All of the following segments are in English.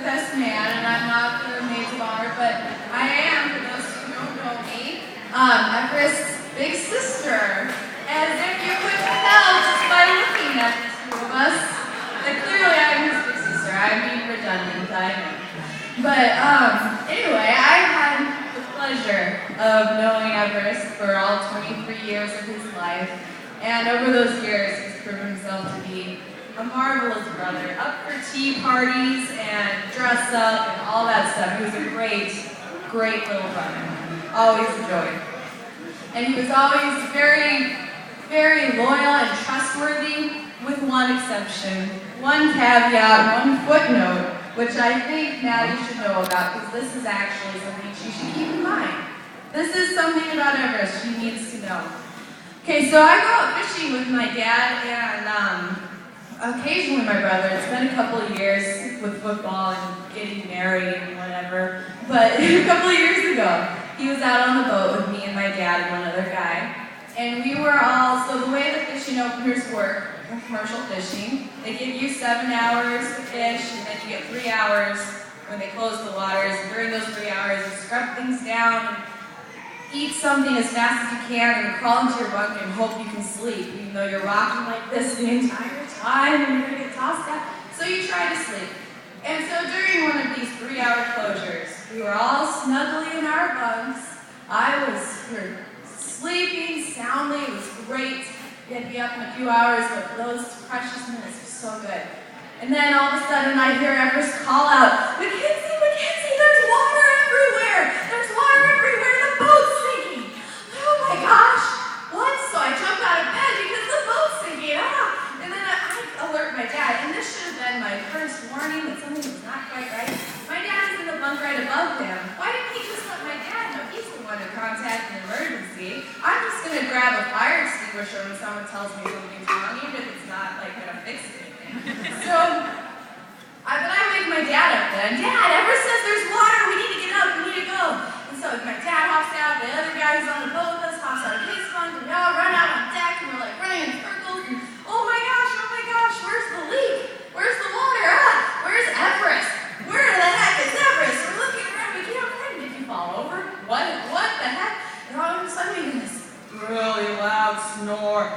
best man, and I'm not the maid of honor, but I am, for those who don't know me, Everest's big sister. As if you couldn't tell just by looking at the two of us, that clearly I'm his big sister. I'm being redundant, I know. But anyway, I've had the pleasure of knowing Everest for all 23 years of his life, and over those years, he's proven himself to be a marvelous brother, up for tea parties and dress up and all that stuff. He was a great, great little brother. Always a joy. And he was always very, very loyal and trustworthy, with one exception, one caveat, one footnote, which I think Maddi should know about, because this is actually something she should keep in mind. This is something about Everest she needs to know. Okay, so I go out fishing with my dad and occasionally my brother. It's been a couple of years with football and getting married and whatever, but a couple of years ago, he was out on the boat with me and my dad and one other guy, and we were all, so the way the fishing openers work, commercial fishing, they give you 7 hours to fish, and then you get 3 hours when they close the waters. And during those 3 hours, you scrub things down, and eat something as fast as you can, and crawl into your bunk and hope you can sleep, even though you're rocking like this the entire time, and you're going to get tossed out. So you try to sleep. And so during one of these 3-hour closures, we were all snugly in our bunks. We were sleeping soundly. It was great. We had to be up in a few hours, but those precious minutes were so good. And then all of a sudden I hear Everest call out, "Mackenzie, Mackenzie, there's water everywhere! There's water everywhere! The boat's sinking!" Oh my gosh! What? So I jump out of bed because the boat's sinking. And then I alert my dad, and this should have been my first warning that something was not quite right. My dad is in the bunk right above him. Why didn't he just let my dad know? He's the one to contact an emergency. I'm just going to grab a fire extinguisher when someone tells me something's wrong, even if it's not like going to fix anything. So, but I wake my dad up then. "Dad, Everest says there's water. We need to get up. We need to go." And so my dad hops out. The other guy who's on the boat with us hops out of his bunk. And we all run out on deck, and we're like running in circles. And, oh my gosh, where's the leak? Where's the water? Where's Everest? Where the heck is Everest? We're looking around. We can't find him. Did you fall over? What the heck? And all of a sudden we hear this really loud snore.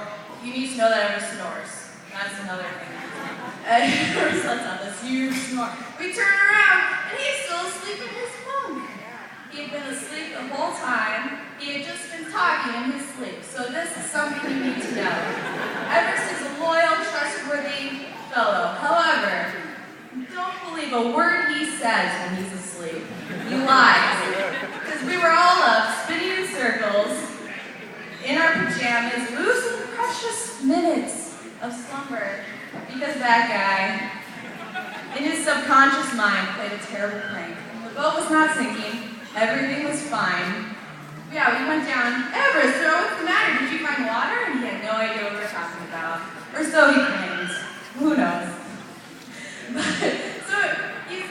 You need to know that Everest snores. That's another thing. Everest lets out this huge snore. We turn around, and he's still asleep in his bunk. He had been asleep the whole time. He had just been talking in his sleep. So this is something you need to know. Everest is a loyal, trustworthy fellow. However, don't believe a word he says when he's asleep. He lies. Because we were all up, spinning in circles, in our pajamas, losing precious minutes of slumber, because that guy, in his subconscious mind, played a terrible prank. The boat was not sinking. Everything was fine. Yeah, we went down. "Everest, what's the matter? Did you find water?" And he had no idea what we were talking about. Or so he claims. Who knows? But, so he's,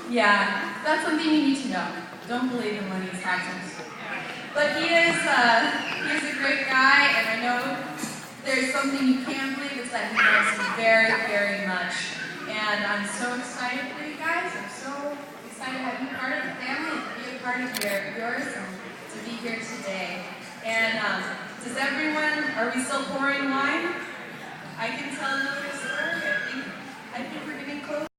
yeah, that's something you need to know. Don't believe him when he's talking. But he's a great guy, and I know there's something you can believe, is that he loves you very, very much. And I'm so excited for you guys. I'm so excited to have you part of the family, and to be a part of yours, and to be here today. And does everyone, are we still pouring wine? I can tell another story. I think we're going to